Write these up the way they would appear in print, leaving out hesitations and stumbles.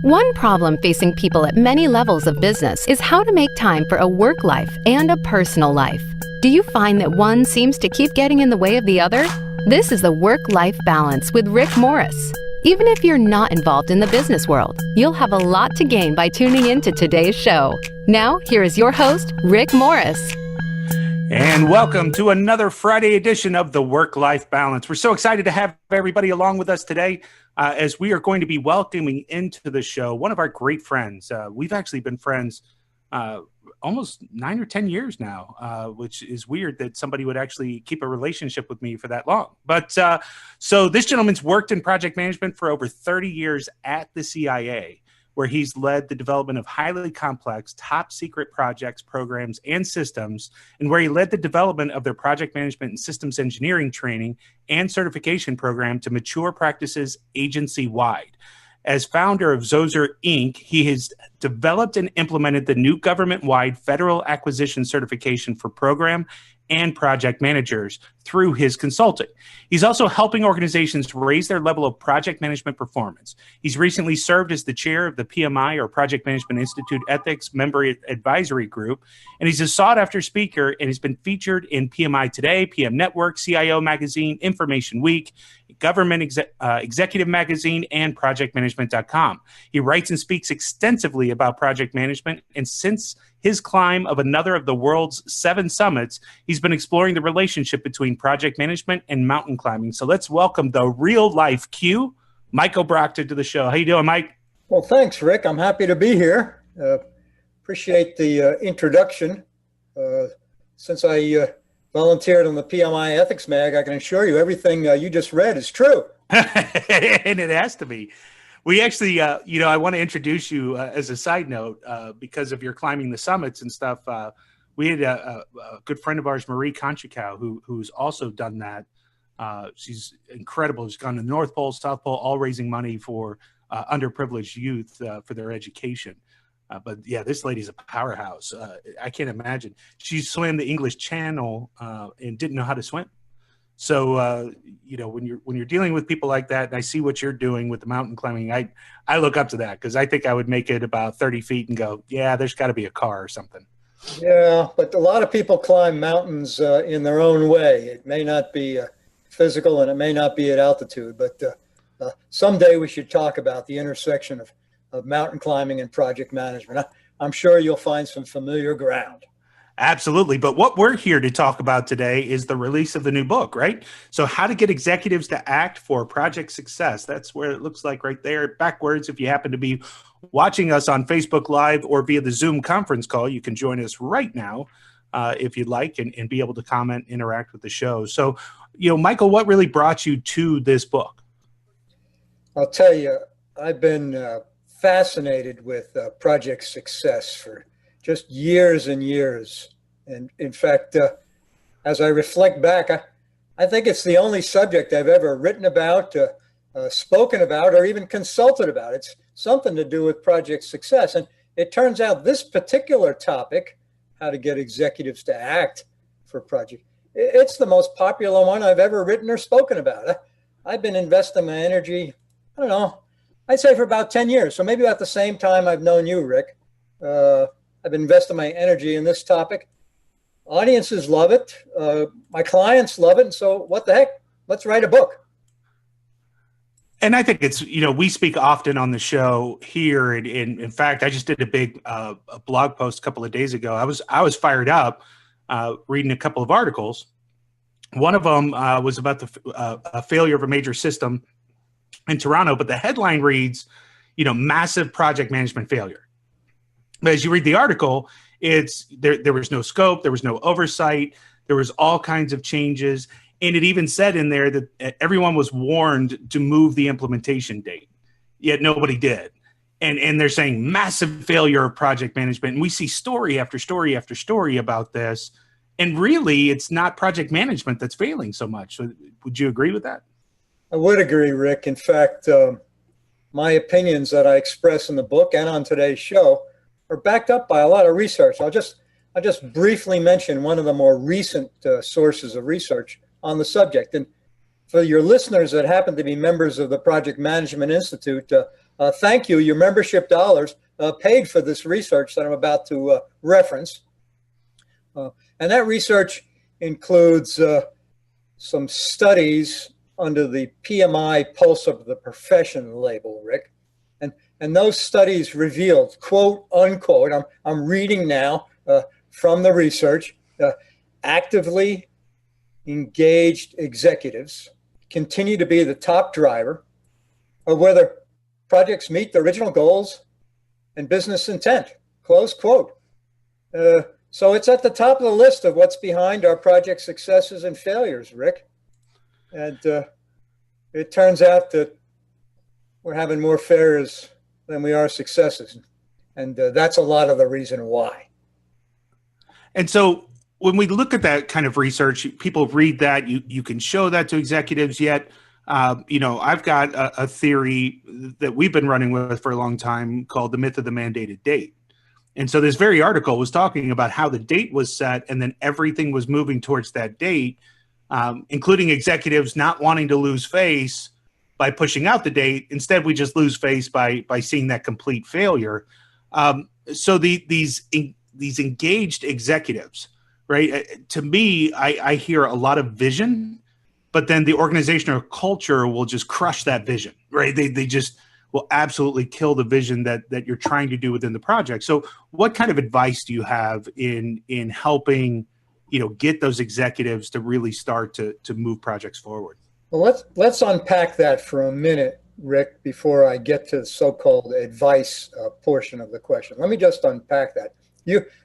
One problem facing people at many levels of business is how to make time for a work life and a personal life. Do you find that one seems to keep getting in the way of the other? This is the Work-Life Balance with Rick Morris. Even if you're not involved in the business world, you'll have a lot to gain by tuning in to today's show. Now, here is your host, Rick Morris. And welcome to another Friday edition of the Work-Life Balance. We're so excited to have everybody along with us today as we are going to be welcoming into the show one of our great friends. We've actually been friends almost 9 or 10 years now, which is weird that somebody would actually keep a relationship with me for that long. But so this gentleman's worked in project management for over 30 years at the CIA, where he's led the development of highly complex, top secret projects, programs, and systems, and where he led the development of their project management and systems engineering training and certification program to mature practices agency-wide. As founder of Zoser Inc., he has developed and implemented the new government-wide federal acquisition certification for program and project managers through his consulting. He's also helping organizations raise their level of project management performance. He's recently served as the chair of the PMI, or Project Management Institute Ethics Member Advisory Group, and he's a sought-after speaker, and he's been featured in PMI Today, PM Network, CIO Magazine, Information Week, Government Executive Magazine, and ProjectManagement.com. He writes and speaks extensively about project management, and since his climb of another of the world's 7 summits, he's been exploring the relationship between project management and mountain climbing. So let's welcome the real-life Q, Michael Brockton, to the show. How you doing, Mike? Well, thanks, Rick. I'm happy to be here. Appreciate the introduction. Since I volunteered on the PMI Ethics Mag, I can assure you everything you just read is true. And it has to be. We actually, I want to introduce you as a side note because of your climbing the summits and stuff. We had a good friend of ours, Marie Conchikow, who's also done that. She's incredible. She's gone to the North Pole, South Pole, all raising money for underprivileged youth for their education. But yeah, this lady's a powerhouse. I can't imagine. She swam the English Channel and didn't know how to swim. So, when you're dealing with people like that, and I see what you're doing with the mountain climbing, I look up to that because I think I would make it about 30 feet and go, yeah, there's got to be a car or something. Yeah, but a lot of people climb mountains in their own way. It may not be physical and it may not be at altitude, but someday we should talk about the intersection of mountain climbing and project management. I'm sure you'll find some familiar ground. Absolutely. But what we're here to talk about today is the release of the new book, right? So how to get executives to act for project success. That's where it looks like right there backwards. If you happen to be watching us on Facebook Live or via the Zoom conference call, you can join us right now if you'd like and be able to comment, interact with the show. So, Michael, what really brought you to this book? I'll tell you, I've been fascinated with project success for just years and years. And in fact, as I reflect back, I think it's the only subject I've ever written about, spoken about, or even consulted about. It's something to do with project success. And it turns out this particular topic, how to get executives to act for project, it's the most popular one I've ever written or spoken about. I've been investing my energy, I don't know, I'd say for about 10 years. So maybe about the same time I've known you, Rick. I've been investing my energy in this topic. Audiences love it. My clients love it. And so what the heck? Let's write a book. And I think it's, we speak often on the show here. And in fact, I just did a big a blog post a couple of days ago. I was fired up reading a couple of articles. One of them was about a failure of a major system in Toronto. But the headline reads, massive project management failure. But as you read the article, it's there was no scope, there was no oversight, there was all kinds of changes. And it even said in there that everyone was warned to move the implementation date, yet nobody did. And they're saying massive failure of project management. And we see story after story after story about this. And really, it's not project management that's failing so much. So would you agree with that? I would agree, Rick. In fact, my opinions that I express in the book and on today's show are backed up by a lot of research. I'll just briefly mention one of the more recent sources of research on the subject. And for your listeners that happen to be members of the Project Management Institute, thank you. Your membership dollars paid for this research that I'm about to reference. And that research includes some studies under the PMI Pulse of the Profession label, Rick. And those studies revealed, quote, unquote, I'm reading now from the research, actively engaged executives continue to be the top driver of whether projects meet the original goals and business intent, close quote. So it's at the top of the list of what's behind our project successes and failures, Rick. And it turns out that we're having more failures than we are successes. And that's a lot of the reason why. And so when we look at that kind of research, people read that, you can show that to executives, yet, I've got a theory that we've been running with for a long time called the myth of the mandated date. And so this very article was talking about how the date was set and then everything was moving towards that date, including executives not wanting to lose face by pushing out the date. Instead, we just lose face by seeing that complete failure. So these engaged executives, right? To me, I hear a lot of vision, but then the organizational culture will just crush that vision, right? They just will absolutely kill the vision that you're trying to do within the project. So what kind of advice do you have in helping, get those executives to really start to move projects forward? Well, let's unpack that for a minute, Rick, before I get to the so-called advice portion of the question. Let me just unpack that.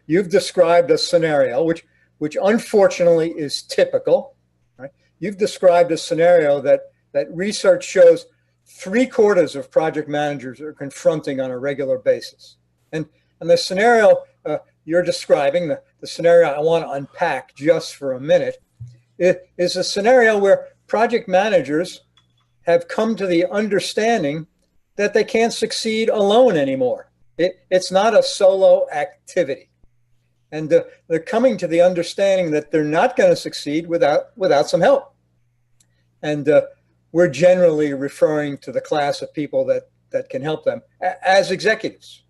You've described a scenario which unfortunately is typical, right? You've described a scenario that research shows 3/4 of project managers are confronting on a regular basis. And the scenario you're describing, the scenario I want to unpack just for a minute, is a scenario where project managers have come to the understanding that they can't succeed alone anymore. It's not a solo activity. And they're coming to the understanding that they're not going to succeed without some help. And we're generally referring to the class of people that can help them as executives.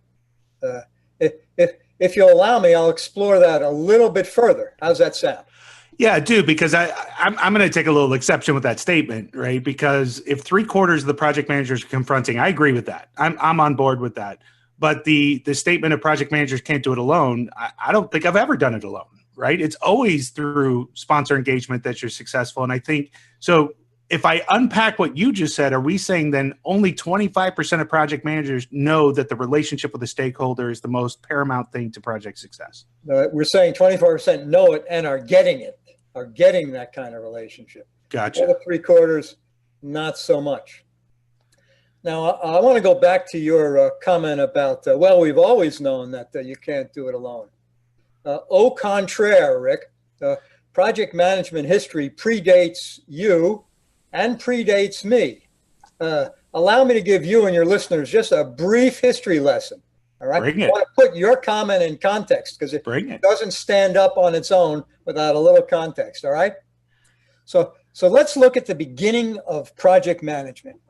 If you'll allow me, I'll explore that a little bit further. How's that sound? Yeah, I do, because I'm going to take a little exception with that statement, right? Because if 3/4 of the project managers are confronting, I agree with that. I'm on board with that. But the statement of project managers can't do it alone, I don't think I've ever done it alone, right? It's always through sponsor engagement that you're successful. And I think, so if I unpack what you just said, are we saying then only 25% of project managers know that the relationship with the stakeholder is the most paramount thing to project success? We're saying 24% know it and are getting that kind of relationship. Gotcha. The other 3/4, not so much. Now, I want to go back to your comment about, we've always known that you can't do it alone. Au contraire, Rick, project management history predates you and predates me. Allow me to give you and your listeners just a brief history lesson. All right. Bring it. I want to put your comment in context because it doesn't stand up on its own without a little context. All right. So let's look at the beginning of project management.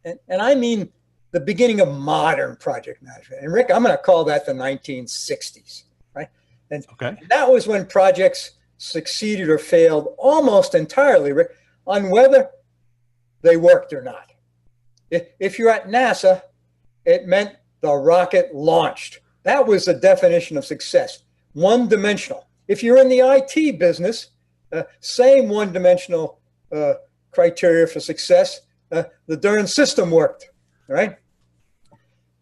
And I mean the beginning of modern project management. And Rick, I'm going to call that the 1960s, right? And that was when projects succeeded or failed almost entirely, Rick, on whether they worked or not. If you're at NASA, it meant the rocket launched. That was the definition of success, one-dimensional. If you're in the IT business, same one-dimensional criteria for success. The darn system worked, all right?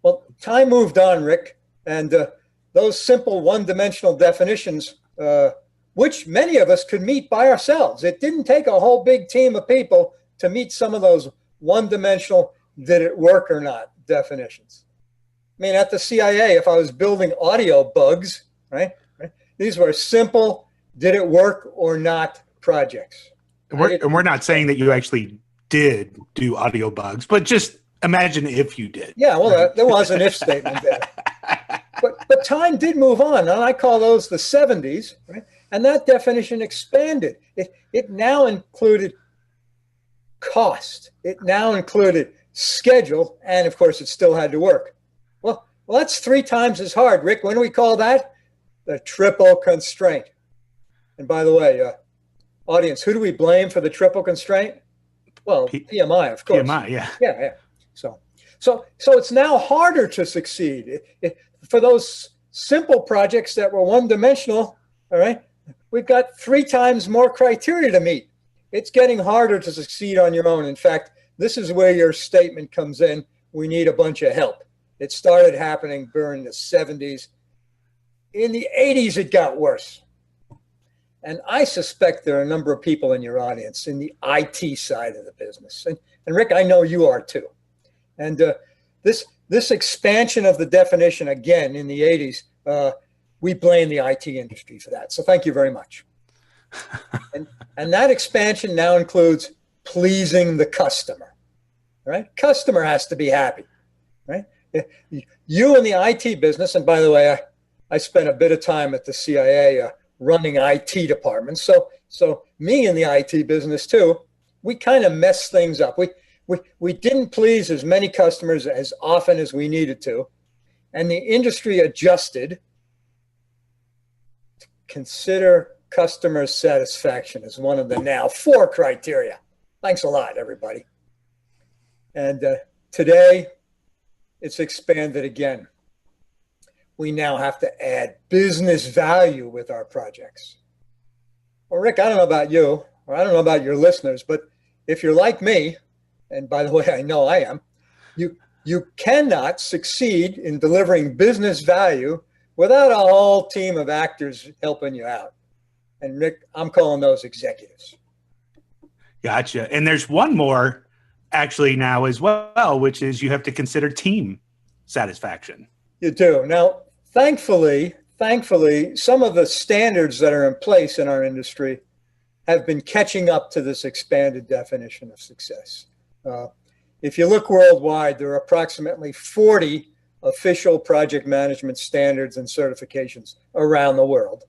Well, time moved on, Rick, and those simple one-dimensional definitions, which many of us could meet by ourselves. It didn't take a whole big team of people to meet some of those one-dimensional, did it work or not definitions. I mean, at the CIA, if I was building audio bugs, right? These were simple, did it work or not projects. And we're not saying that you actually did do audio bugs, but just imagine if you did. Yeah, well, there was an if statement there. But time did move on, and I call those the 70s, right? And that definition expanded. It now included cost. It now included schedule, and of course, it still had to work. Well, that's 3 times as hard, Rick. When do we call that? The triple constraint. And by the way, audience, who do we blame for the triple constraint? Well, PMI, of course. PMI, yeah. Yeah. So it's now harder to succeed. For those simple projects that were one-dimensional, all right, we've got 3 times more criteria to meet. It's getting harder to succeed on your own. In fact, this is where your statement comes in. We need a bunch of help. It started happening during the 70s. In the 80s, it got worse. And I suspect there are a number of people in your audience in the IT side of the business. And Rick, I know you are too. And this expansion of the definition, again, in the 80s, we blame the IT industry for that. So thank you very much. And that expansion now includes pleasing the customer, right? Customer has to be happy, right? You in the IT business, and by the way, I spent a bit of time at the CIA running IT departments. So me in the IT business too, we kind of messed things up. We didn't please as many customers as often as we needed to. And the industry adjusted to consider customer satisfaction as one of the now 4 criteria. Thanks a lot, everybody. And today, it's expanded again. We now have to add business value with our projects. Well, Rick, I don't know about you, or I don't know about your listeners, but if you're like me, and by the way, I know I am, you cannot succeed in delivering business value without a whole team of actors helping you out. And Rick, I'm calling those executives. Gotcha. And there's one more actually now as well, which is you have to consider team satisfaction. You do. Now, thankfully, some of the standards that are in place in our industry have been catching up to this expanded definition of success. If you look worldwide, there are approximately 40 official project management standards and certifications around the world.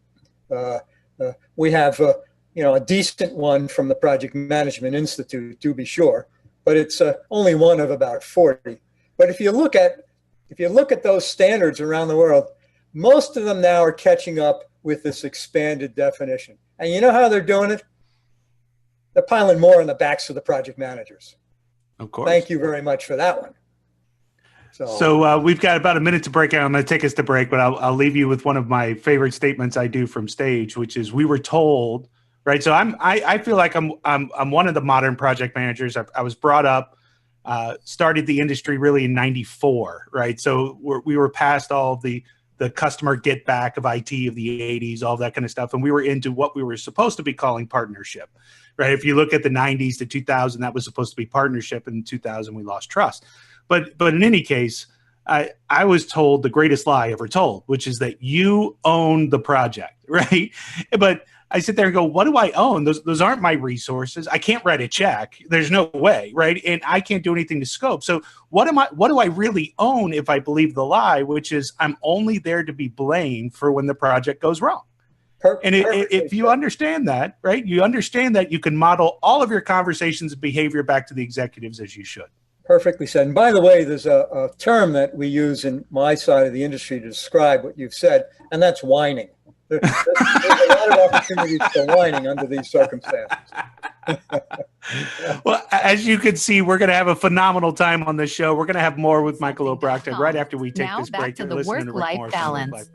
We have a decent one from the Project Management Institute, to be sure, but it's only one of about 40. But if you look at those standards around the world, most of them now are catching up with this expanded definition. And you know how they're doing it? They're piling more on the backs of the project managers. Of course. Thank you very much for that one. So we've got about a minute to break out. I'm going to take us to break, but I'll leave you with one of my favorite statements I do from stage, which is we were told, right? So I feel like I'm one of the modern project managers. I was brought up, started the industry really in '94, right? So we were past all of the customer get back of IT of the 80s, all that kind of stuff. And we were into what we were supposed to be calling partnership, right? If you look at the 90s to 2000, that was supposed to be partnership. In 2000, we lost trust. But in any case, I was told the greatest lie ever told, which is that you own the project, right? But I sit there and go, what do I own? Those aren't my resources. I can't write a check. There's no way, right? And I can't do anything to scope. So what do I really own if I believe the lie, which is I'm only there to be blamed for when the project goes wrong? And if you understand that, right, you understand that you can model all of your conversations and behavior back to the executives as you should. Perfectly said. And by the way, there's a term that we use in my side of the industry to describe what you've said, and that's whining. There's a lot of opportunities for whining under these circumstances. Well, as you can see, we're going to have a phenomenal time on this show. We're going to have more with Michael Obrochta right after we take this break. Now back to the work-life balance.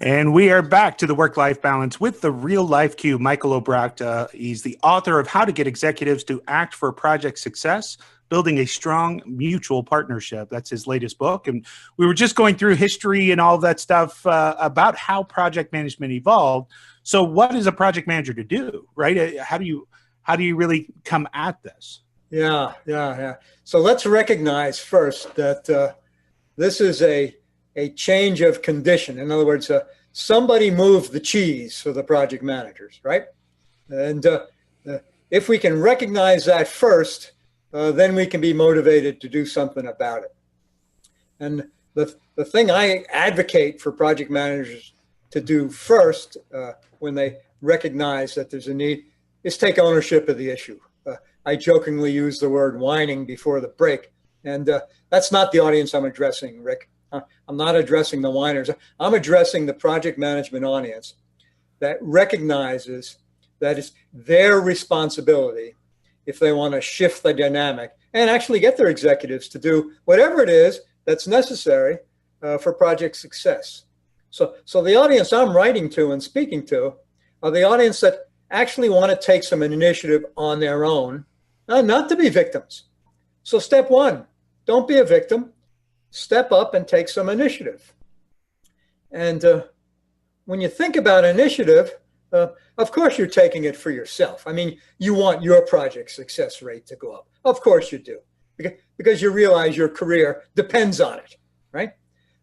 And we are back to the work-life balance with the real life Q, Michael Obrochta. He's the author of How to Get Executives to Act for Project Success, Building a Strong Mutual Partnership. That's his latest book. And we were just going through history and all of that stuff about how project management evolved. So what is a project manager to do, right? How do you really come at this? Yeah. So let's recognize first that this is a change of condition. In other words, somebody moved the cheese for the project managers, right? And if we can recognize that first, then we can be motivated to do something about it. And the thing I advocate for project managers to do first when they recognize that there's a need is take ownership of the issue. I jokingly use the word whining before the break. And that's not the audience I'm addressing, Rick. I'm not addressing the whiners. I'm addressing the project management audience that recognizes that it's their responsibility if they want to shift the dynamic and actually get their executives to do whatever it is that's necessary for project success. So the audience I'm writing to and speaking to are the audience that actually want to take some initiative on their own, not to be victims. So step one, don't be a victim. Step up and take some initiative. And when you think about initiative, of course you're taking it for yourself. I mean, you want your project success rate to go up. Of course you do, because you realize your career depends on it, right?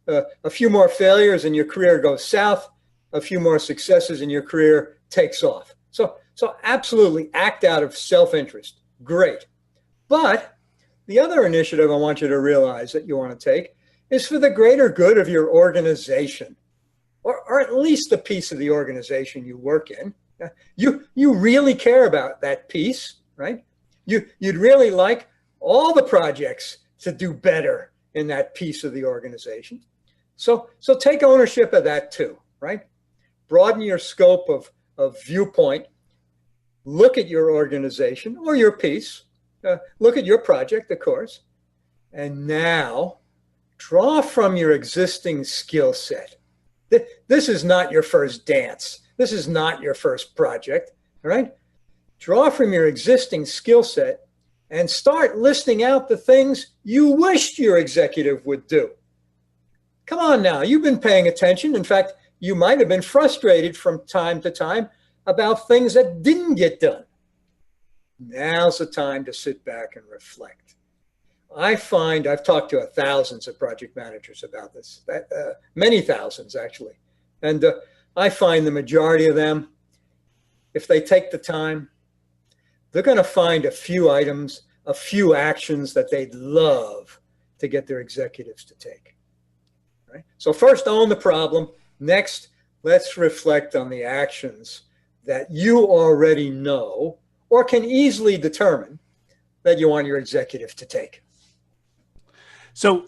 A few more failures and your career goes south. A few more successes and your career takes off. So absolutely act out of self-interest. Great. But the other initiative I want you to realize that you want to take is for the greater good of your organization, or at least the piece of the organization you work in. You really care about that piece, right? You'd really like all the projects to do better in that piece of the organization. So take ownership of that too, right? Broaden your scope of viewpoint. Look at your organization or your piece. Look at your project, of course. And now draw from your existing skill set. This is not your first dance. This is not your first project, all right? Draw from your existing skill set and start listing out the things you wished your executive would do. Come on now, you've been paying attention. In fact, you might have been frustrated from time to time about things that didn't get done. Now's the time to sit back and reflect. I find I've talked to thousands of project managers about this, many thousands actually. And I find the majority of them, if they take the time, they're going to find a few items, a few actions that they'd love to get their executives to take. Right? So first, own the problem. Next, let's reflect on the actions that you already know or can easily determine that you want your executive to take. So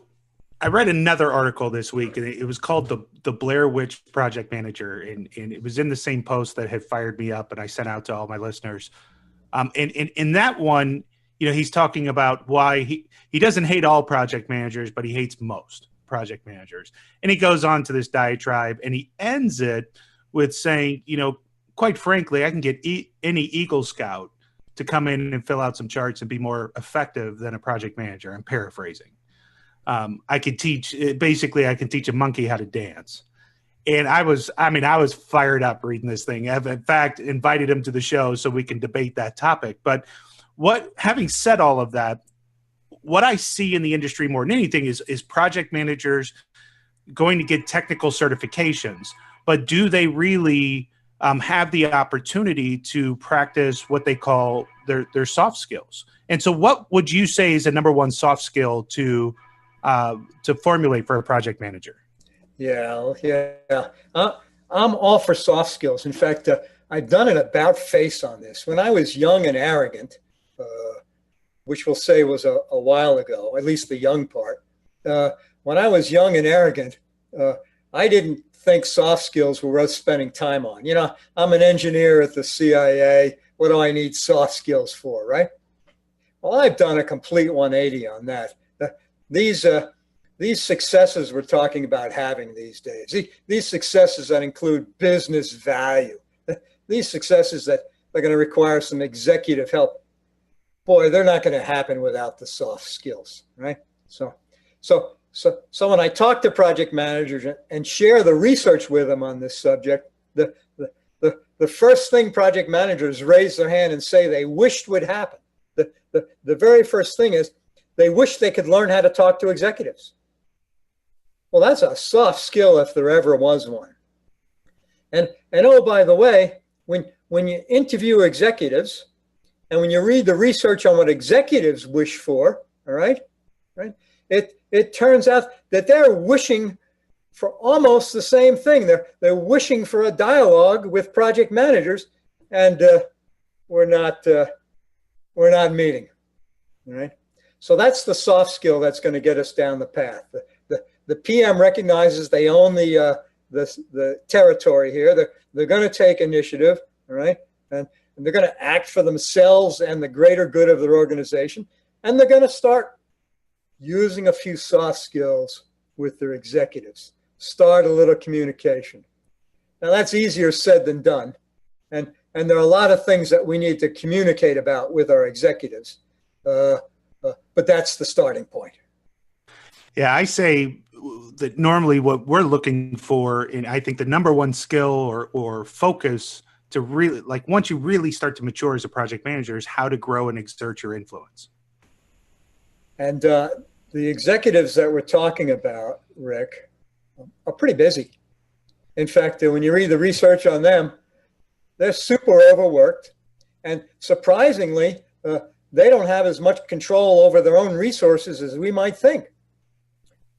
I read another article this week, and it was called the Blair Witch Project Manager, and it was in the same post that had fired me up, and I sent out to all my listeners. And in that one, he's talking about why he doesn't hate all project managers, but he hates most project managers. And he goes on to this diatribe, and he ends it with saying, quite frankly, I can get any Eagle Scout to come in and fill out some charts and be more effective than a project manager. I'm paraphrasing. I can teach a monkey how to dance. And I was fired up reading this thing. I've in fact invited him to the show so we can debate that topic. But having said all of that, what I see in the industry more than anything is project managers going to get technical certifications, but do they really have the opportunity to practice what they call their soft skills? And so what would you say is the number one soft skill to formulate for a project manager? Yeah. I'm all for soft skills. In fact, I've done an about face on this. When I was young and arrogant, which we'll say was a while ago, at least the young part. When I was young and arrogant, I didn't think soft skills were worth spending time on. I'm an engineer at the CIA. What do I need soft skills for, right? Well, I've done a complete 180 on that. These successes we're talking about having these days, these successes that include business value, these successes that are going to require some executive help, boy, they're not going to happen without the soft skills, right? So when I talk to project managers and share the research with them on this subject, the first thing project managers raise their hand and say they wished would happen. The very first thing is they wish they could learn how to talk to executives. Well, that's a soft skill if there ever was one. And oh, by the way, when you interview executives and when you read the research on what executives wish for, all right, it turns out that they're wishing for almost the same thing. They're wishing for a dialogue with project managers, and we're not we're not meeting. All right. So that's the soft skill that's going to get us down the path. The PM recognizes they own the territory here. They're going to take initiative, all right, and they're going to act for themselves and the greater good of their organization, and they're going to start using a few soft skills with their executives. Start a little communication. Now that's easier said than done, and there are a lot of things that we need to communicate about with our executives, but that's the starting point. Yeah, I say that normally what we're looking for, and I think the number one skill or focus to really, like once you really start to mature as a project manager, is how to grow and exert your influence. And the executives that we're talking about, Rick, are pretty busy. In fact, when you read the research on them, they're super overworked, and surprisingly, they don't have as much control over their own resources as we might think.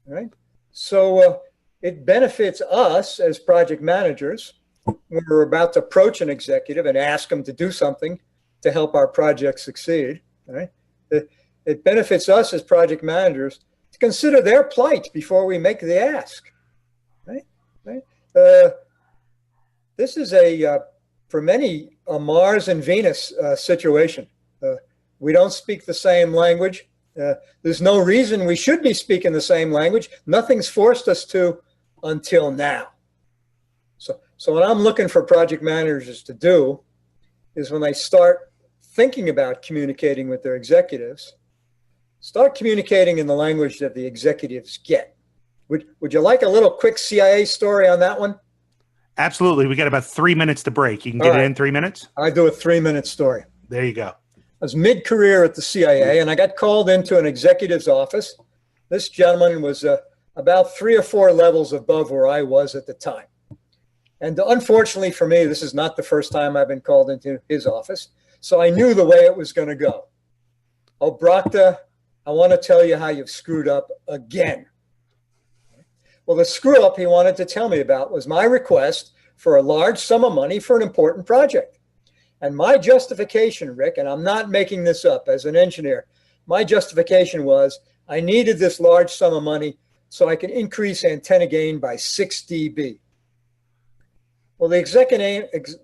Right? So it benefits us as project managers when we're about to approach an executive and ask them to do something to help our project succeed. Right? It benefits us as project managers to consider their plight before we make the ask. Right? Right? This is for many, a Mars and Venus situation. We don't speak the same language. There's no reason we should be speaking the same language. Nothing's forced us to until now. So what I'm looking for project managers to do is when they start thinking about communicating with their executives, start communicating in the language that the executives get. Would you like a little quick CIA story on that one? Absolutely. We got about 3 minutes to break. You can get it in 3 minutes? I do a 3-minute story. There you go. I was mid-career at the CIA, and I got called into an executive's office. This gentleman was about 3 or 4 levels above where I was at the time. And unfortunately for me, this is not the first time I've been called into his office. So I knew the way it was going to go. Oh, Brocta, I want to tell you how you've screwed up again. Well, the screw up he wanted to tell me about was my request for a large sum of money for an important project. And my justification, Rick, and I'm not making this up as an engineer, my justification was I needed this large sum of money so I could increase antenna gain by 6 dB. Well, the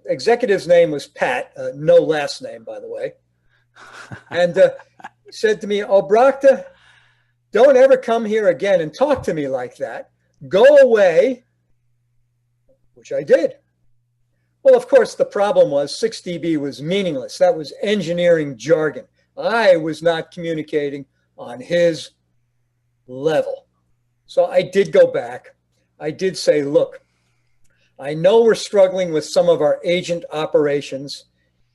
executive's name was Pat, no last name, by the way, and said to me, "Oh, Brocta, don't ever come here again and talk to me like that. Go away," which I did. Well, of course, the problem was 6 dB was meaningless. That was engineering jargon. I was not communicating on his level. So I did go back. I did say, look, I know we're struggling with some of our agent operations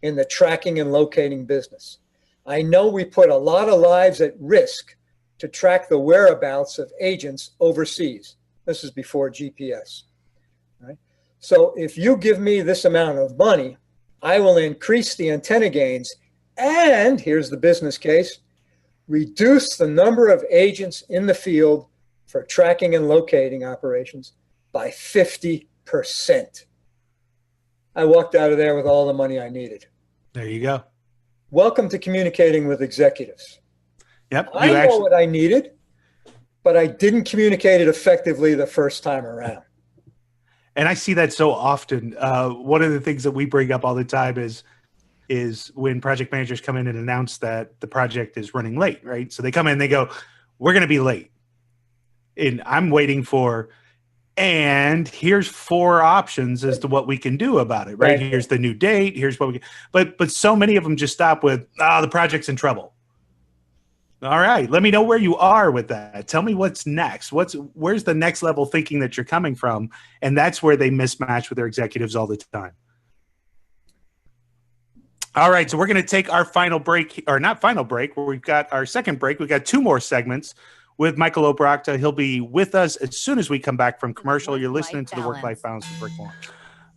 in the tracking and locating business. I know we put a lot of lives at risk to track the whereabouts of agents overseas. This is before GPS. Right? So if you give me this amount of money, I will increase the antenna gains and, here's the business case, reduce the number of agents in the field for tracking and locating operations by 50%. I walked out of there with all the money I needed. There you go. Welcome to communicating with executives. Yep. I know what I needed, but I didn't communicate it effectively the first time around. And I see that so often. One of the things that we bring up all the time is when project managers come in and announce that the project is running late, right? So they come in, they go, "We're going to be late." And I'm waiting for, and here's 4 options as to what we can do about it, right? Here's the new date. Here's what we can, but so many of them just stop with, the project's in trouble. All right, let me know where you are with that. Tell me what's next. Where's the next level thinking that you're coming from? And that's where they mismatch with their executives all the time. All right, so we're going to take our final break, or not final break, where we've got our second break. We've got 2 more segments with Michael Obrachta. He'll be with us as soon as we come back from commercial. You're listening to the Work-Life Balance with Rick Warren.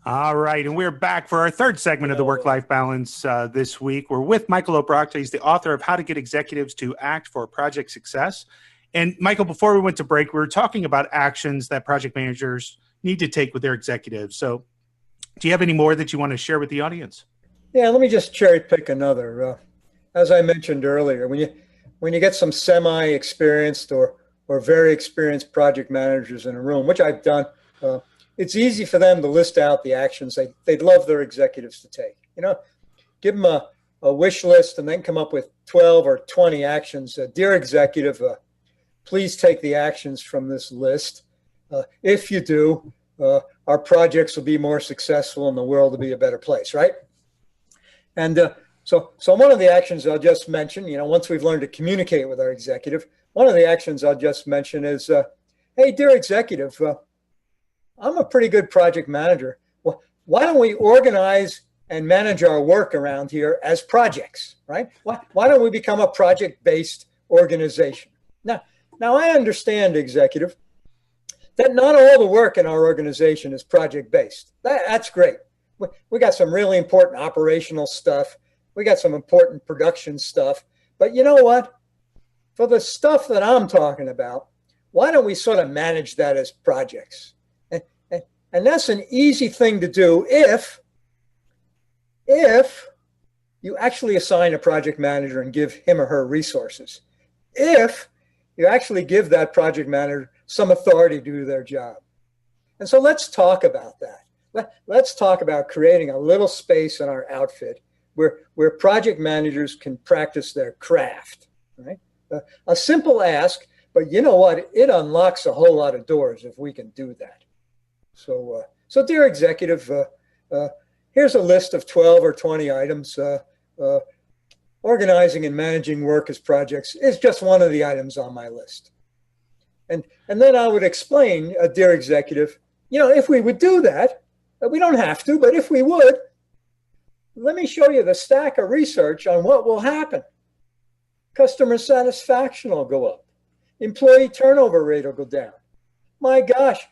All right, and we're back for our third segment of the Work-Life Balance this week. We're with Michael Obrachta. He's the author of How to Get Executives to Act for Project Success. And Michael, before we went to break, we were talking about actions that project managers need to take with their executives. So do you have any more that you want to share with the audience? Yeah, let me just cherry pick another. as I mentioned earlier, when you get some semi-experienced or very experienced project managers in a room, which I've done, it's easy for them to list out the actions they'd love their executives to take. Give them a wish list and then come up with 12 or 20 actions. Dear executive, please take the actions from this list. If you do, our projects will be more successful and the world will be a better place, right? And so one of the actions I'll just mention, once we've learned to communicate with our executive, one of the actions I'll just mention is, hey, dear executive, I'm a pretty good project manager. Well, why don't we organize and manage our work around here as projects, right? Why don't we become a project-based organization? Now I understand, executive, that not all the work in our organization is project-based. That's great. We got some really important operational stuff. We got some important production stuff. But you know what? For the stuff that I'm talking about, why don't we sort of manage that as projects? And that's an easy thing to do if you actually assign a project manager and give him or her resources. If you actually give that project manager some authority to do their job. And so let's talk about that. Let's talk about creating a little space in our outfit where project managers can practice their craft, right? A simple ask, but you know what? It unlocks a whole lot of doors if we can do that. So dear executive, here's a list of 12 or 20 items. Organizing and managing work as projects is just one of the items on my list. And then I would explain, dear executive, if we would do that, we don't have to, but if we would, let me show you the stack of research on what will happen. Customer satisfaction will go up. Employee turnover rate will go down. My gosh,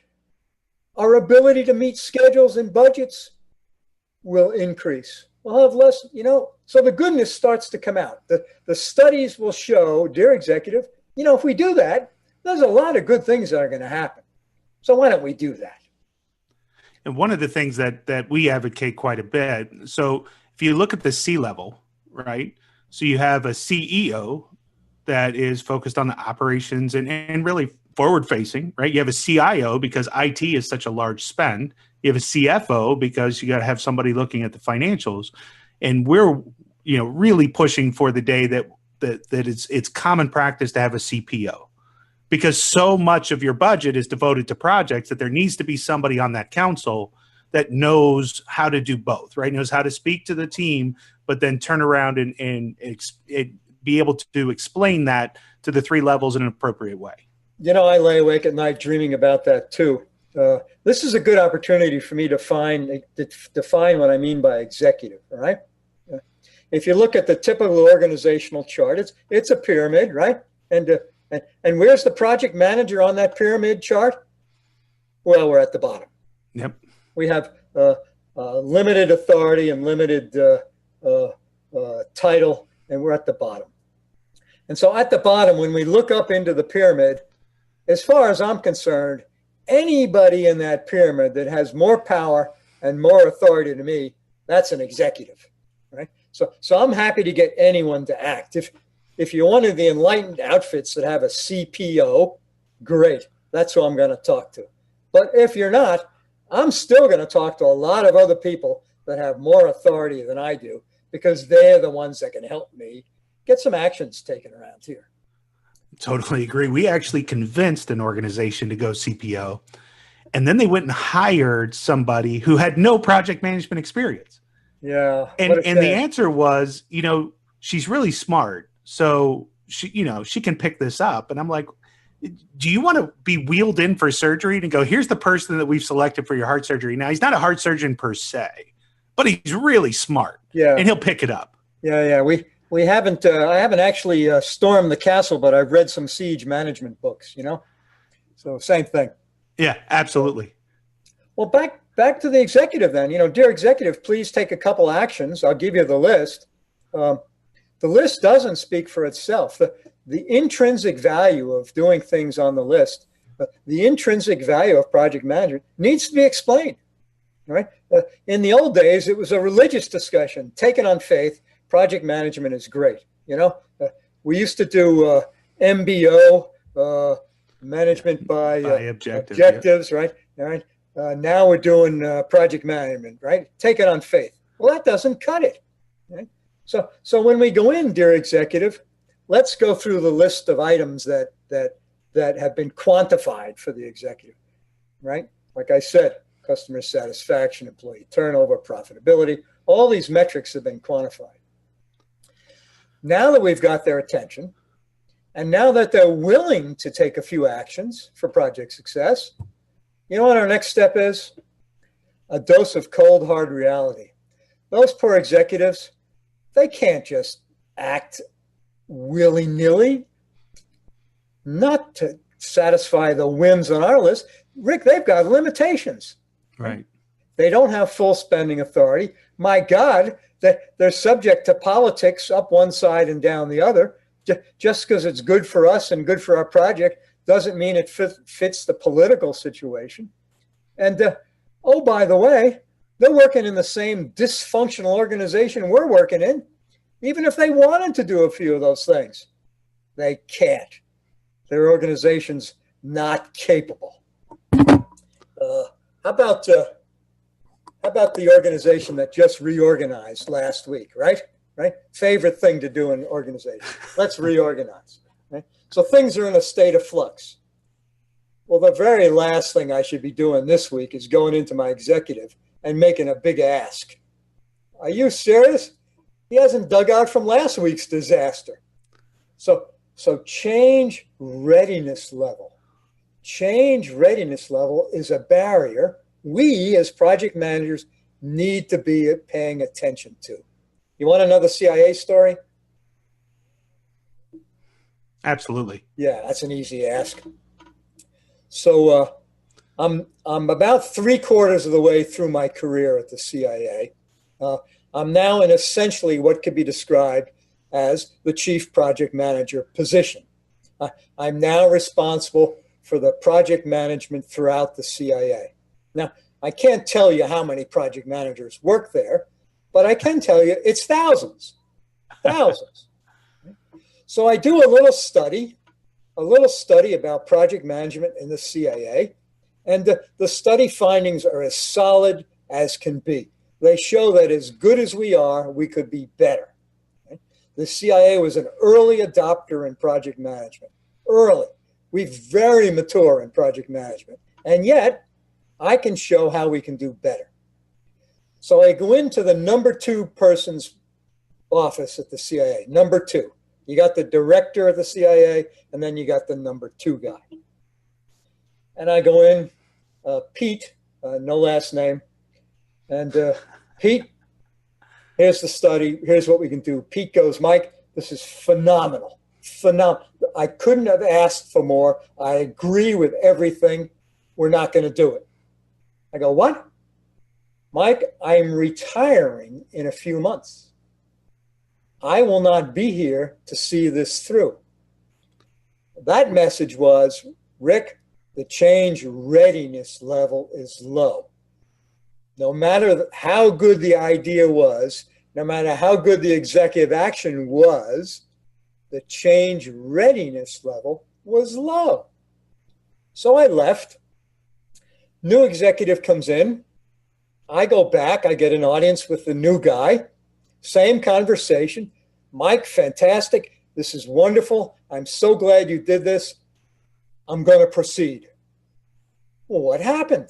our ability to meet schedules and budgets will increase. We'll have less, so the goodness starts to come out. The studies will show, dear executive, if we do that, there's a lot of good things that are going to happen. So why don't we do that? And one of the things that we advocate quite a bit, so if you look at the C-level, right? So you have a CEO that is focused on the operations and really forward-facing, right? You have a CIO because IT is such a large spend. You have a CFO because you got to have somebody looking at the financials. And we're, really pushing for the day that it's common practice to have a CPO. Because so much of your budget is devoted to projects that there needs to be somebody on that council that knows how to do both, right? Knows how to speak to the team, but then turn around and be able to explain that to the three levels in an appropriate way. I lay awake at night dreaming about that too. This is a good opportunity for me to define what I mean by executive, all right? If you look at the typical organizational chart, it's a pyramid, right? And where's the project manager on that pyramid chart? Well, we're at the bottom. Yep. We have limited authority and limited title, and we're at the bottom. And so at the bottom, when we look up into the pyramid, as far as I'm concerned, anybody in that pyramid that has more power and more authority to me, that's an executive, right? So I'm happy to get anyone to act. If you're one of the enlightened outfits that have a CPO, great. That's who I'm going to talk to. But if you're not, I'm still going to talk to a lot of other people that have more authority than I do because they're the ones that can help me get some actions taken around here. Totally agree. We actually convinced an organization to go CPO, and then they went and hired somebody who had no project management experience. Yeah. And the answer was, she's really smart. So she can pick this up. And I'm like, do you want to be wheeled in for surgery and go, here's the person that we've selected for your heart surgery. Now he's not a heart surgeon per se, but he's really smart. Yeah. And he'll pick it up. Yeah. We haven't, I haven't actually stormed the castle, but I've read some siege management books, so same thing. Yeah, absolutely. Well, back to the executive then, dear executive, please take a couple actions. I'll give you the list. The list doesn't speak for itself. The intrinsic value of doing things on the list, the intrinsic value of project management needs to be explained, right? In the old days, it was a religious discussion taken on faith. Project management is great. We used to do MBO, management by objectives, right? All right. Now we're doing project management, right? Take it on faith. Well, that doesn't cut it. Right? So when we go in, dear executive, let's go through the list of items that have been quantified for the executive, right? Like I said, customer satisfaction, employee turnover, profitability, all these metrics have been quantified. Now that we've got their attention, and now that they're willing to take a few actions for project success, you know what our next step is? A dose of cold, hard reality. Those poor executives, they can't just act willy-nilly, not to satisfy the whims on our list. Rick, they've got limitations. Right. They don't have full spending authority. My God, they're subject to politics up one side and down the other. Just because it's good for us and good for our project doesn't mean it fits the political situation. And oh, by the way, they're working in the same dysfunctional organization we're working in. Even if they wanted to do a few of those things, they can't. Their organization's not capable. How about the organization that just reorganized last week, right? Right? Favorite thing to do in an organization. Let's reorganize. Right? So things are in a state of flux. Well, the very last thing I should be doing this week is going into my executive and making a big ask. Are you serious? He hasn't dug out from last week's disaster. So change readiness level. Change readiness level is a barrier we as project managers need to be paying attention to. You want another CIA story? Absolutely. Yeah, that's an easy ask. So I'm about 3/4 of the way through my career at the CIA. I'm now in essentially what could be described as the chief project manager position. I'm now responsible for the project management throughout the CIA. Now, I can't tell you how many project managers work there, but I can tell you it's thousands. So I do a little study about project management in the CIA, and the study findings are as solid as can be. They show that as good as we are, we could be better. The CIA was an early adopter in project management. Early. We're very mature in project management. And yet, I can show how we can do better. So I go into the number 2 person's office at the CIA. Number 2. You got the director of the CIA, and then you got the number 2 guy. And I go in, Pete, no last name. And Pete, here's the study. Here's what we can do. Pete goes, Mike, this is phenomenal. Phenomenal. I couldn't have asked for more. I agree with everything. We're not going to do it. I go, what? Mike, I'm retiring in a few months. I will not be here to see this through. That message was, Rick, the change readiness level is low. No matter how good the idea was, no matter how good the executive action was, the change readiness level was low. So I left. New executive comes in. I go back. I get an audience with the new guy. Same conversation. Mike, fantastic. This is wonderful. I'm so glad you did this. I'm going to proceed. Well, what happened?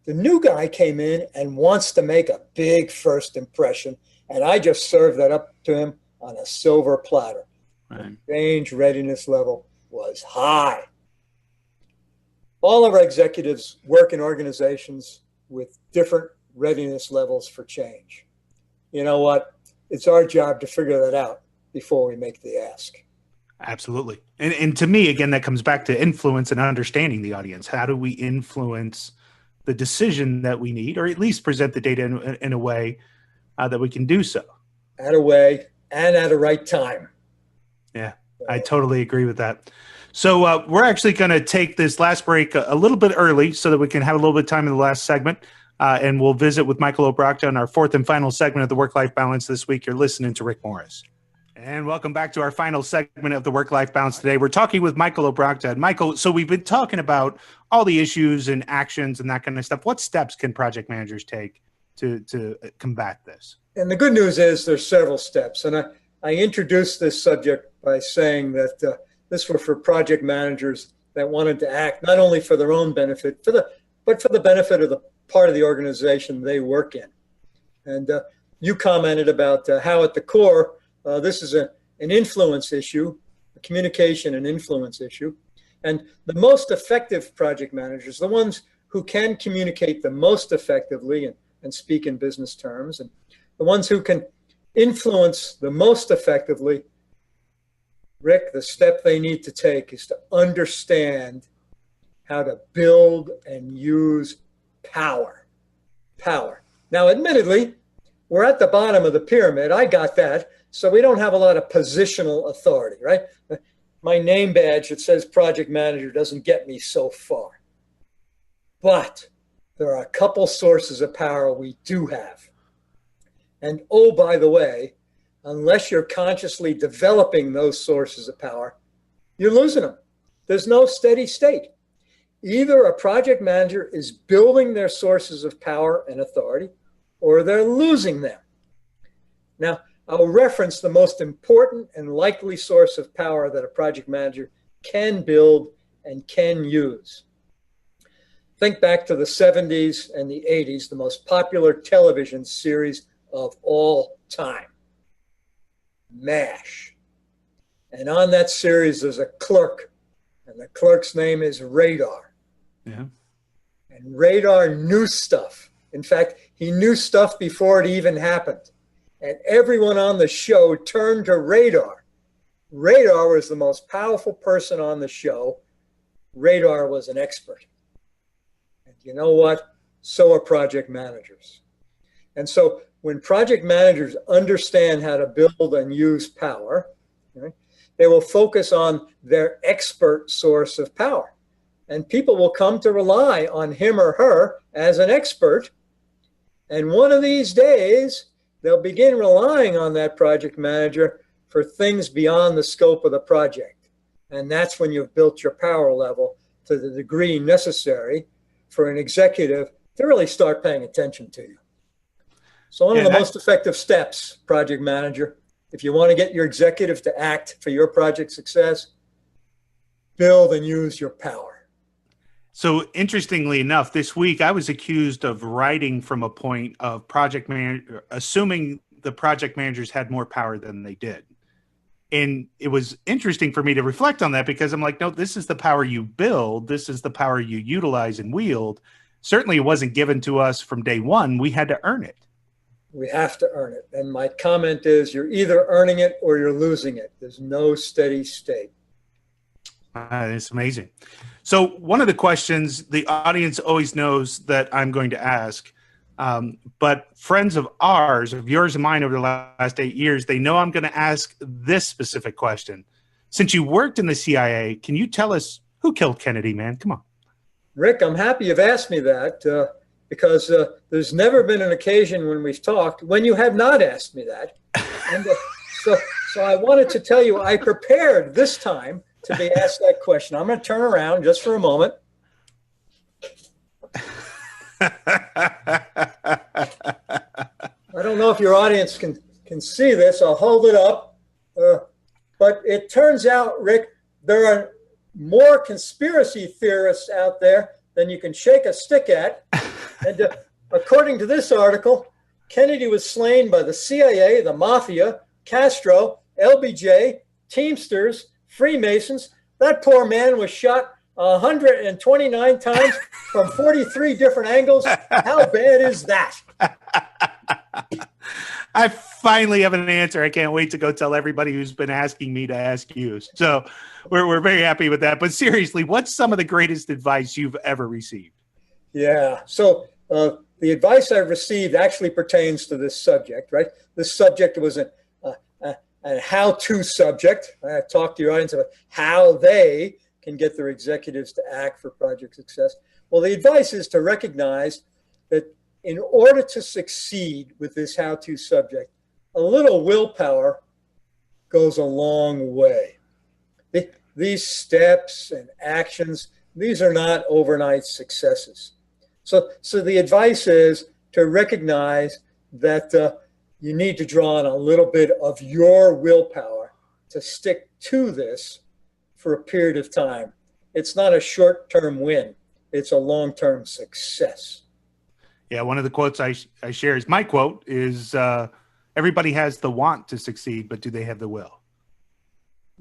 The new guy came in and wants to make a big first impression, and I just served that up to him on a silver platter. Right. The change readiness level was high. All of our executives work in organizations with different readiness levels for change. You know what? It's our job to figure that out before we make the ask. Absolutely. And to me, again, that comes back to influence and understanding the audience. How do we influence the decision that we need, or at least present the data in a way that we can do so? At a way and at a right time. Yeah, I totally agree with that. So we're actually going to take this last break a little bit early so that we can have a little bit of time in the last segment. And we'll visit with Michael O'Brien on our fourth and final segment of the Work-Life Balance this week. You're listening to Rick Morris. And welcome back to our final segment of the Work-Life Balance today. We're talking with Michael Obrogta. Michael, so we've been talking about all the issues and actions and that kind of stuff. What steps can project managers take to combat this? And the good news is there's several steps. And I introduced this subject by saying that this were for project managers that wanted to act not only for their own benefit, but for the benefit of the part of the organization they work in. And you commented about how at the core, this is an influence issue, a communication and influence issue. And the most effective project managers, the ones who can communicate the most effectively and speak in business terms, and the ones who can influence the most effectively, Rick, the step they need to take is to understand how to build and use power. Power. Now, admittedly, we're at the bottom of the pyramid. I got that. So we don't have a lot of positional authority, right? My name badge that says project manager doesn't get me so far. But there are a couple sources of power we do have. And oh, by the way, unless you're consciously developing those sources of power, you're losing them. There's no steady state. Either a project manager is building their sources of power and authority, or they're losing them. Now, I'll reference the most important and likely source of power that a project manager can build and can use. Think back to the 70s and the 80s, the most popular television series of all time, MASH. And on that series, there's a clerk, and the clerk's name is Radar. Yeah. And Radar knew stuff. In fact, he knew stuff before it even happened. And everyone on the show turned to Radar. Radar was the most powerful person on the show. Radar was an expert. And you know what? So are project managers. And so when project managers understand how to build and use power, right, they will focus on their expert source of power. And people will come to rely on him or her as an expert. And one of these days, they'll begin relying on that project manager for things beyond the scope of the project. And that's when you've built your power level to the degree necessary for an executive to really start paying attention to you. So one of the most effective steps, project manager, if you want to get your executive to act for your project success, build and use your power. So interestingly enough, this week I was accused of writing from a point of assuming the project managers had more power than they did. And it was interesting for me to reflect on that because I'm like, no, this is the power you build. This is the power you utilize and wield. Certainly it wasn't given to us from day one. We had to earn it. We have to earn it. And my comment is you're either earning it or you're losing it. There's no steady state. It's amazing. So one of the questions the audience always knows that I'm going to ask, but friends of ours, of yours and mine over the last 8 years, they know I'm going to ask this specific question. Since you worked in the CIA, can you tell us who killed Kennedy, man? Come on. Rick, I'm happy you've asked me that because there's never been an occasion when we've talked when you have not asked me that. And so I wanted to tell you I prepared this time to be asked that question. I'm going to turn around just for a moment. I don't know if your audience can see this. I'll hold it up. But it turns out, Rick, there are more conspiracy theorists out there than you can shake a stick at. And according to this article, Kennedy was slain by the CIA, the Mafia, Castro, LBJ, Teamsters, Freemasons. That poor man was shot 129 times from 43 different angles. How bad is that? I finally have an answer. I can't wait to go tell everybody who's been asking me to ask you. So we're very happy with that. But seriously, what's some of the greatest advice you've ever received? Yeah. So the advice I've received actually pertains to this subject, right? This subject was a how-to subject. I talked to your audience about how they can get their executives to act for project success. Well, the advice is to recognize that in order to succeed with this how-to subject, a little willpower goes a long way. These steps and actions, these are not overnight successes. So the advice is to recognize that you need to draw on a little bit of your willpower to stick to this for a period of time. It's not a short-term win. It's a long-term success. Yeah, one of the quotes I share is my quote is everybody has the want to succeed, but do they have the will?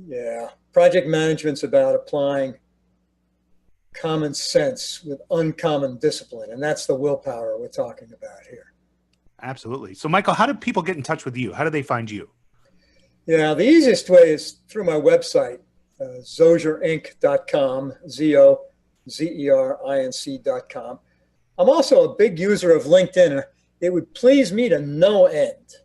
Yeah, project management's about applying common sense with uncommon discipline, and that's the willpower we're talking about here. Absolutely. So, Michael, how do people get in touch with you? How do they find you? Yeah, the easiest way is through my website, zozerinc.com, ZOZERINC.com. I'm also a big user of LinkedIn, and it would please me to no end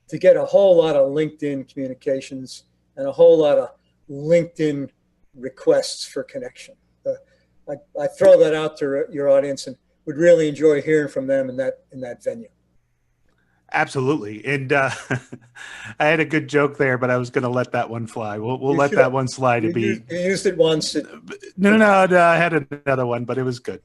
to get a whole lot of LinkedIn communications and a whole lot of LinkedIn requests for connection. I throw that out to your audience and would really enjoy hearing from them in that venue. Absolutely. And I had a good joke there, but I was going to let that one fly. We'll let that one slide. You used it once. No, I had another one, but it was good.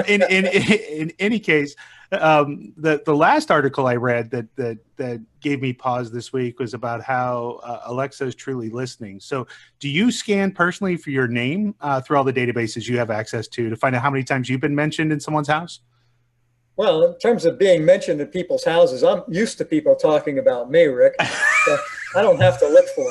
In any case, the last article I read that gave me pause this week was about how Alexa is truly listening. So do you scan personally for your name through all the databases you have access to find out how many times you've been mentioned in someone's house? Well, in terms of being mentioned in people's houses, I'm used to people talking about me, Rick. So I don't have to look for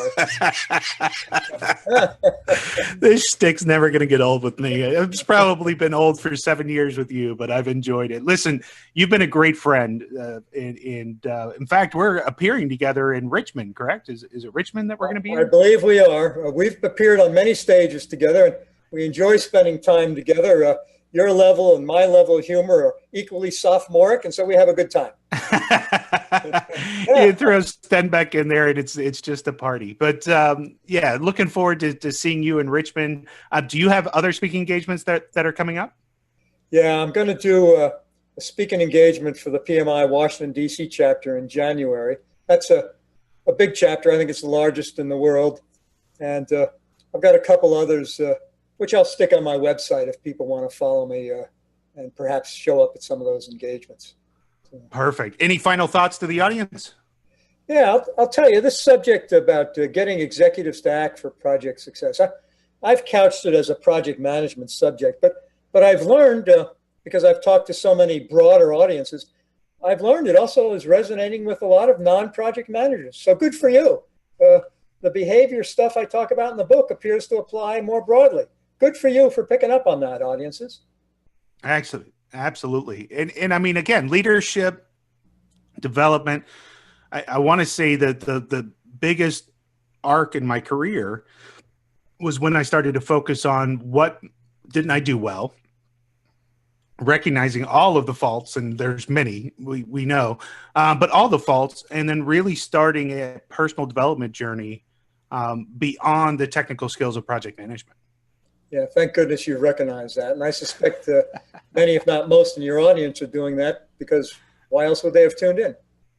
it. This shtick's never going to get old with me. It's probably been old for 7 years with you, but I've enjoyed it. Listen, you've been a great friend. In fact, we're appearing together in Richmond, correct? Is it Richmond that we're going to be in? I believe we are. We've appeared on many stages together, and we enjoy spending time together. Your level and my level of humor are equally sophomoric, and so we have a good time. You throw Stenbeck in there, and it's just a party. But yeah, looking forward to seeing you in Richmond. Do you have other speaking engagements that are coming up? Yeah, I'm going to do a speaking engagement for the PMI Washington, D.C. chapter in January. That's a big chapter. I think it's the largest in the world. And I've got a couple others which I'll stick on my website if people want to follow me and perhaps show up at some of those engagements. So. Perfect. Any final thoughts to the audience? Yeah, I'll tell you, this subject about getting executives to act for project success, I've couched it as a project management subject, but I've learned, because I've talked to so many broader audiences, I've learned it also is resonating with a lot of non-project managers. So good for you. The behavior stuff I talk about in the book appears to apply more broadly. Good for you for picking up on that, audiences. Absolutely. And I mean, again, leadership, development, I want to say that the biggest arc in my career was when I started to focus on what didn't I do well, recognizing all of the faults, and there's many, we know, but all the faults, and then really starting a personal development journey beyond the technical skills of project management. Yeah, thank goodness you recognize that. And I suspect many, if not most, in your audience are doing that, because why else would they have tuned in?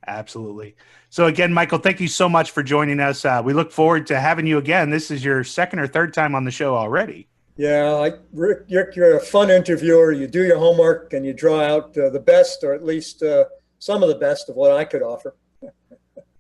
Absolutely. So again, Michael, thank you so much for joining us. We look forward to having you again. This is your second or third time on the show already. Yeah, Rick, you're a fun interviewer. You do your homework and you draw out the best, or at least some of the best of what I could offer.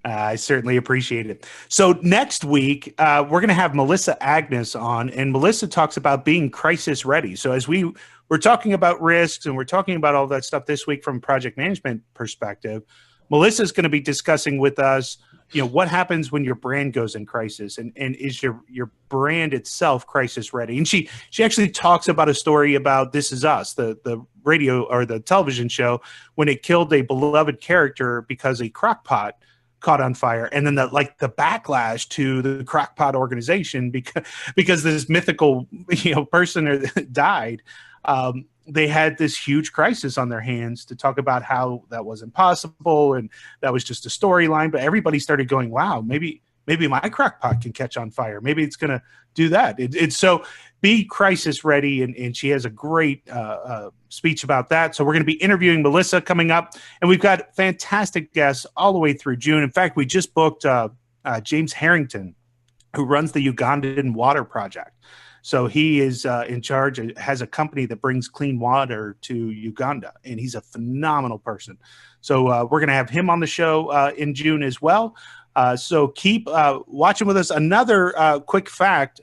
I certainly appreciate it. So next week, we're going to have Melissa Agnes on, and Melissa talks about being crisis ready. So as we're talking about risks and we're talking about all that stuff this week from a project management perspective, Melissa is going to be discussing with us, what happens when your brand goes in crisis, and is your brand itself crisis ready? And she actually talks about a story about This Is Us, the radio or the television show, when it killed a beloved character because a crock pot caught on fire, and then the backlash to the crockpot organization because this mythical person died. They had this huge crisis on their hands to talk about how that was impossible and that was just a storyline. But everybody started going, "Wow, maybe my crockpot can catch on fire. Maybe it's going to do that." It's so be crisis ready, and she has a great speech about that. So we're going to be interviewing Melissa coming up, and we've got fantastic guests all the way through June. In fact, we just booked James Harrington, who runs the Ugandan Water Project. So he is in charge, has a company that brings clean water to Uganda, and he's a phenomenal person. So we're going to have him on the show in June as well. So keep watching with us. Another quick fact,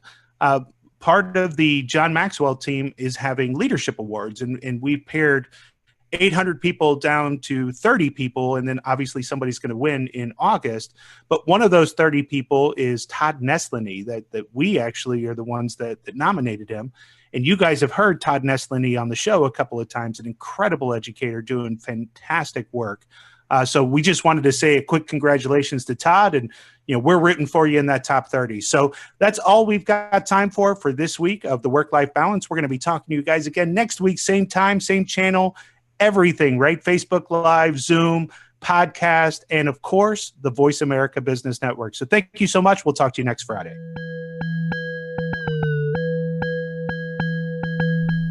part of the John Maxwell team is having leadership awards, and we've paired 800 people down to 30 people, and then obviously somebody's going to win in August. But one of those 30 people is Todd Neslany, that we actually are the ones that nominated him. And you guys have heard Todd Neslany on the show a couple of times, an incredible educator doing fantastic work. So we just wanted to say a quick congratulations to Todd, and we're rooting for you in that top 30. So that's all we've got time for this week of the Work-Life Balance. We're going to be talking to you guys again next week, same time, same channel, everything, right? Facebook Live, Zoom, podcast, and of course, the Voice America Business Network. So thank you so much. We'll talk to you next Friday.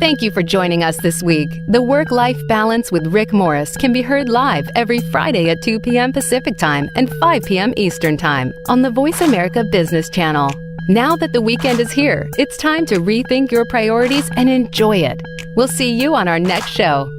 Thank you for joining us this week. The Work-Life Balance with Rick Morris can be heard live every Friday at 2 p.m. Pacific Time and 5 p.m. Eastern Time on the Voice America Business Channel. Now that the weekend is here, it's time to rethink your priorities and enjoy it. We'll see you on our next show.